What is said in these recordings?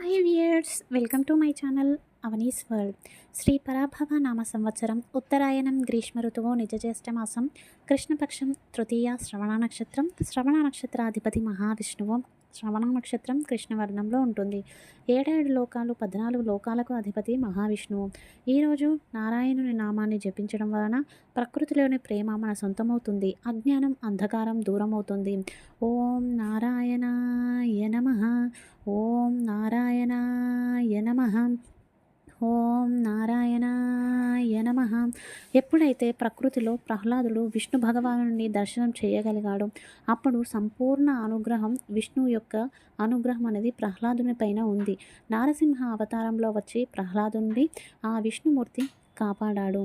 Hi viewers, welcome to my channel Avani's world. Shri Parabhava నామ సంవత్సరం ఉత్తరాయణం గ్రీష్మ ఋతువు నిజజ్యేష్ఠ మాసం కృష్ణపక్షం తృతీయ శ్రవణ నక్షత్రం. శ్రవణ నక్షత్రాధిపతి మహావిష్ణువు. శ్రవణ నక్షత్రం కృష్ణవర్ణంలో ఉంటుంది. 7 లోకాలు 14 లోకాలకు అధిపతి మహావిష్ణువు. ఈరోజు నారాయణుని నామాన్ని జపించడం వలన ప్రకృతిలోని ప్రేమ మన సొంతమవుతుంది. అజ్ఞానం అంధకారం దూరమవుతుంది. ఓం నారాయణాయ నమః. ఓం నారాయణాయ నమః. ఓం నారాయణాయ నమః. ఎప్పుడైతే ప్రకృతిలో ప్రహ్లాదుడు విష్ణు భగవానుని దర్శనం చేయగలిగాడో అప్పుడు సంపూర్ణ అనుగ్రహం విష్ణువు యొక్క అనుగ్రహం అనేది ప్రహ్లాదుని పైన ఉంది. నారసింహ అవతారంలో వచ్చి ప్రహ్లాదుని ఆ విష్ణుమూర్తి కాపాడాడు.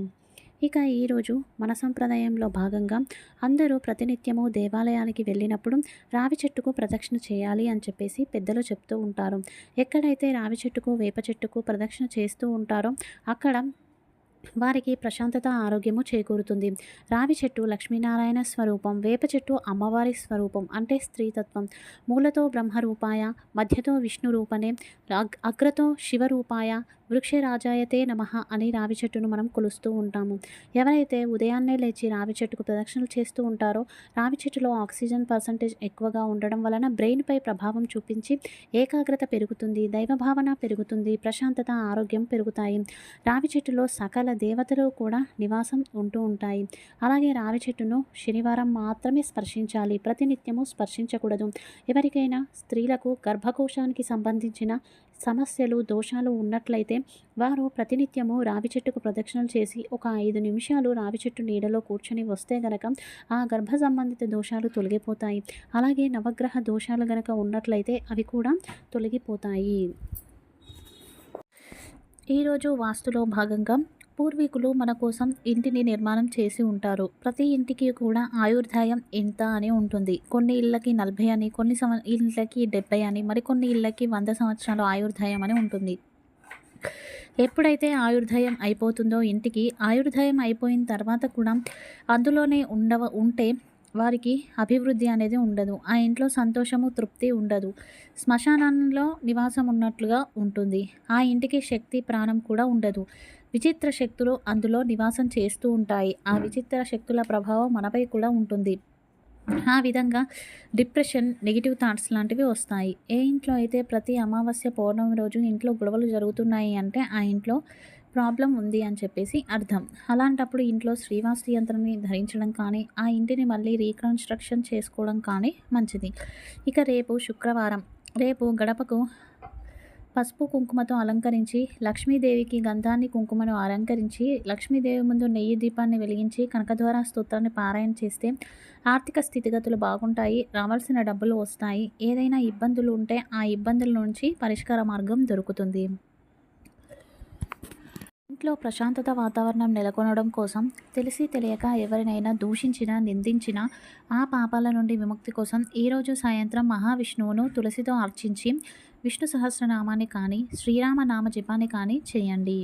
ఇక ఈరోజు మన సంప్రదాయంలో భాగంగా అందరూ ప్రతినిత్యము దేవాలయానికి వెళ్ళినప్పుడు రావి చెట్టుకు ప్రదక్షిణ చేయాలి అని చెప్పేసి పెద్దలు చెప్తూ ఉంటారు. ఎక్కడైతే రావి చెట్టుకు వేప చెట్టుకు ప్రదక్షిణ చేస్తూ ఉంటారో అక్కడ వారికి ప్రశాంతత ఆరోగ్యము చేకూరుతుంది. రావి చెట్టు లక్ష్మీనారాయణ స్వరూపం, వేప చెట్టు అమ్మవారి స్వరూపం అంటే స్త్రీతత్వం. మూలతో బ్రహ్మరూపాయ, మధ్యతో విష్ణు రూపనే, అగ్రతో శివరూపాయ, వృక్షరాజాయతే నమః అని రావి చెట్టును మనం కొలుస్తూ ఉంటాము. ఎవరైతే ఉదయాన్నే లేచి రావి చెట్టుకు ప్రదక్షిణలు చేస్తూ ఉంటారో రావి చెట్టులో ఆక్సిజన్ పర్సంటేజ్ ఎక్కువగా ఉండడం వలన బ్రెయిన్పై ప్రభావం చూపించి ఏకాగ్రత పెరుగుతుంది, దైవభావన పెరుగుతుంది, ప్రశాంతత ఆరోగ్యం పెరుగుతాయి. రావి చెట్టులో సకల దేవతలు కూడా నివాసం ఉంటూ ఉంటాయి. అలాగే రావి చెట్టును శనివారం మాత్రమే స్పర్శించాలి, ప్రతినిత్యము స్పర్శించకూడదు. ఎవరికైనా స్త్రీలకు గర్భకోశానికి సంబంధించిన సమస్యలు దోషాలు ఉన్నట్లయితే వారు ప్రతినిత్యము రావి చెట్టుకు ప్రదక్షిణలు చేసి ఒక 5 నిమిషాలు రావి చెట్టు నీడలో కూర్చొని వస్తే గనక ఆ గర్భ సంబంధిత దోషాలు తొలగిపోతాయి. అలాగే నవగ్రహ దోషాలు గనక ఉన్నట్లయితే అవి కూడా తొలగిపోతాయి. ఈరోజు వాస్తులో భాగంగా పూర్వీకులు మన కోసం ఇంటిని నిర్మాణం చేసి ఉంటారు. ప్రతి ఇంటికి కూడా ఆయుర్దాయం ఇంత అని ఉంటుంది. కొన్ని ఇళ్ళకి 40 అని, కొన్ని ఇళ్ళకి 70 అని, మరికొన్ని ఇళ్ళకి 100 సంవత్సరాలు ఆయుర్దాయం అని ఉంటుంది. ఎప్పుడైతే ఆయుర్దాయం అయిపోతుందో ఇంటికి, ఆయుర్దాయం అయిపోయిన తర్వాత కూడా అందులోనే ఉంటే వారికి అభివృద్ధి అనేది ఉండదు. ఆ ఇంట్లో సంతోషము తృప్తి ఉండదు. శ్మశానంలో నివాసం ఉన్నట్లుగా ఉంటుంది. ఆ ఇంటికి శక్తి ప్రాణం కూడా ఉండదు. విచిత్ర శక్తులు అందులో నివాసం చేస్తూ ఉంటాయి. ఆ విచిత్ర శక్తుల ప్రభావం మనపై కూడా ఉంటుంది. ఆ విధంగా డిప్రెషన్, నెగిటివ్ థాట్స్ లాంటివి వస్తాయి. ఏ ఇంట్లో అయితే ప్రతి అమావాస్య పౌర్ణమి రోజు ఇంట్లో గొడవలు జరుగుతున్నాయి అంటే ఆ ఇంట్లో ప్రాబ్లం ఉంది అని చెప్పేసి అర్థం. అలాంటప్పుడు ఇంట్లో శ్రీవాస్తు యంత్రాన్ని ధరించడం కానీ ఆ ఇంటిని మళ్ళీ రీకన్స్ట్రక్షన్ చేసుకోవడం కానీ మంచిది. ఇక రేపు శుక్రవారం, రేపు గడపకు పసుపు కుంకుమతో అలంకరించి లక్ష్మీదేవికి గంధాన్ని కుంకుమను అలంకరించి లక్ష్మీదేవి ముందు నెయ్యి దీపాన్ని వెలిగించి కనకద్వార స్తోత్రాన్ని పారాయణ చేస్తే ఆర్థిక స్థితిగతులు బాగుంటాయి, రావాల్సిన డబ్బులు వస్తాయి. ఏదైనా ఇబ్బందులు ఉంటే ఆ ఇబ్బందుల నుంచి పరిష్కార మార్గం దొరుకుతుంది. ఇంట్లో ప్రశాంతత వాతావరణం నెలకొనడం కోసం తెలిసి తెలియక ఎవరినైనా దూషించినా నిందించినా ఆ పాపాల నుండి విముక్తి కోసం ఈరోజు సాయంత్రం మహావిష్ణువును తులసితో అర్చించి విష్ణు సహస్రనామాన్ని కానీ శ్రీరామ నామ జపాన్ని కానీ చేయండి.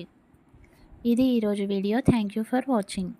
ఇది ఈరోజు video. Thank you for watching.